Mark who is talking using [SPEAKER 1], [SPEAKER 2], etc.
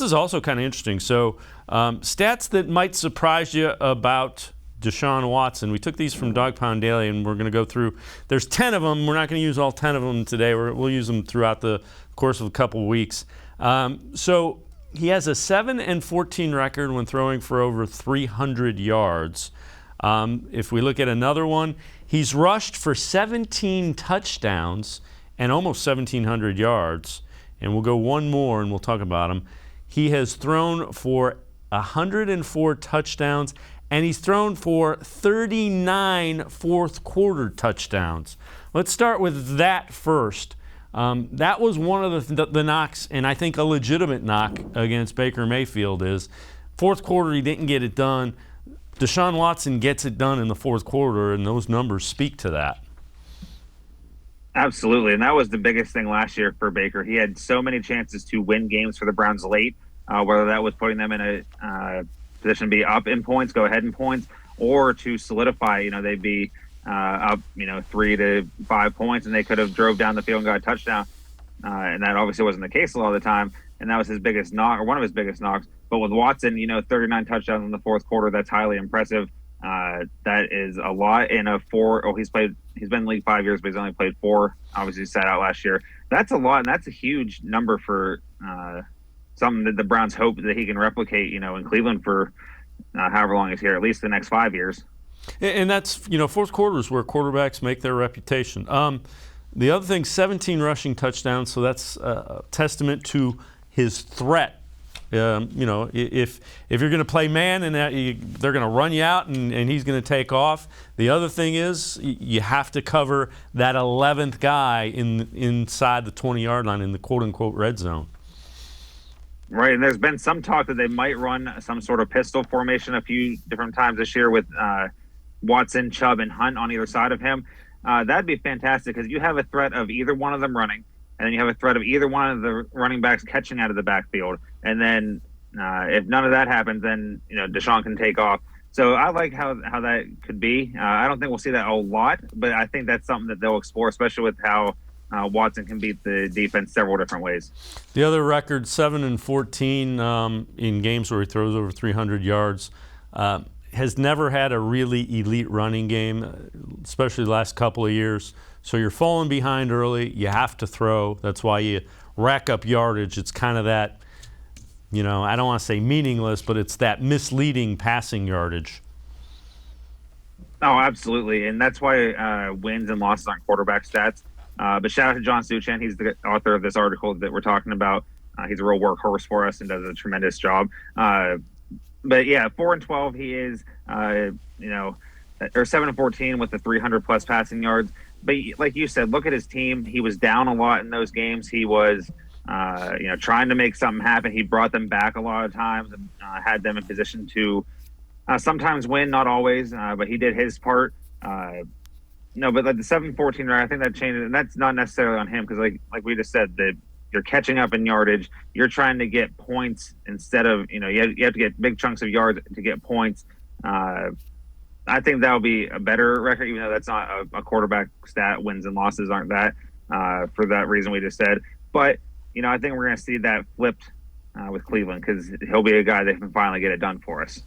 [SPEAKER 1] is also kind of interesting. So stats that might surprise you about Deshaun Watson. We took these from Dog Pound Daily, and we're going to go through. There's 10 of them. We're not going to use all 10 of them today. We'll use them throughout the course of a couple weeks. So he has a 7-14 record when throwing for over 300 yards. If we look at another one, he's rushed for 17 touchdowns and almost 1,700 yards. And we'll go one more, and we'll talk about him. He has thrown for 104 touchdowns, and he's thrown for 39 fourth-quarter touchdowns. Let's start with that first. That was one of the knocks, and I think a legitimate knock against Baker Mayfield is fourth quarter he didn't get it done. Deshaun Watson gets it done in the fourth quarter, and those numbers speak to that.
[SPEAKER 2] Absolutely, and that was the biggest thing last year for Baker. He had so many chances to win games for the Browns late, whether that was putting them in a position to be up in points, go ahead in points, or to solidify. They'd be up, 3 to 5 points, and they could have drove down the field and got a touchdown. And that obviously wasn't the case a lot of the time, and that was his biggest knock, or one of his biggest knocks. But with Watson, 39 touchdowns in the fourth quarter, that's highly impressive. That is a lot in a four. Oh, he's been in the league 5 years, but he's only played 4. Obviously, he sat out last year. That's a lot, and that's a huge number for something that the Browns hope that he can replicate, in Cleveland for however long he's here, at least the next 5 years.
[SPEAKER 1] And that's, fourth quarter is where quarterbacks make their reputation. The other thing, 17 rushing touchdowns, so that's a testament to his threat. If you're going to play man and they're going to run you out and he's going to take off. The other thing is you have to cover that 11th guy inside the 20-yard line in the quote-unquote red zone.
[SPEAKER 2] Right, and there's been some talk that they might run some sort of pistol formation a few different times this year with Watson, Chubb, and Hunt on either side of him. That'd be fantastic because you have a threat of either one of them running, and then you have a threat of either one of the running backs catching out of the backfield. And then if none of that happens, then Deshaun can take off. So I like how that could be. I don't think we'll see that a lot, but I think that's something that they'll explore, especially with how Watson can beat the defense several different ways.
[SPEAKER 1] The other record, 7-14 in games where he throws over 300 yards. Has never had a really elite running game, especially the last couple of years. So you're falling behind early. You have to throw. That's why you rack up yardage. It's kind of that, I don't want to say meaningless, but it's that misleading passing yardage.
[SPEAKER 2] Oh, absolutely. And that's why wins and losses aren't quarterback stats. But shout out to John Suchan. He's the author of this article that we're talking about. He's a real workhorse for us and does a tremendous job. But yeah, 4-12, he is, or 7-14 with the 300-plus passing yards. But like you said, look at his team. He was down a lot in those games. He was, trying to make something happen. He brought them back a lot of times and had them in position to sometimes win, not always, but he did his part. But like the 7-14, I think that changed, and that's not necessarily on him because, like we just said, that you're catching up in yardage. You're trying to get points instead of, you have to get big chunks of yards to get points. I think that will be a better record, even though that's not a quarterback stat. Wins and losses aren't that for that reason we just said. But, I think we're going to see that flipped with Cleveland because he'll be a guy that can finally get it done for us.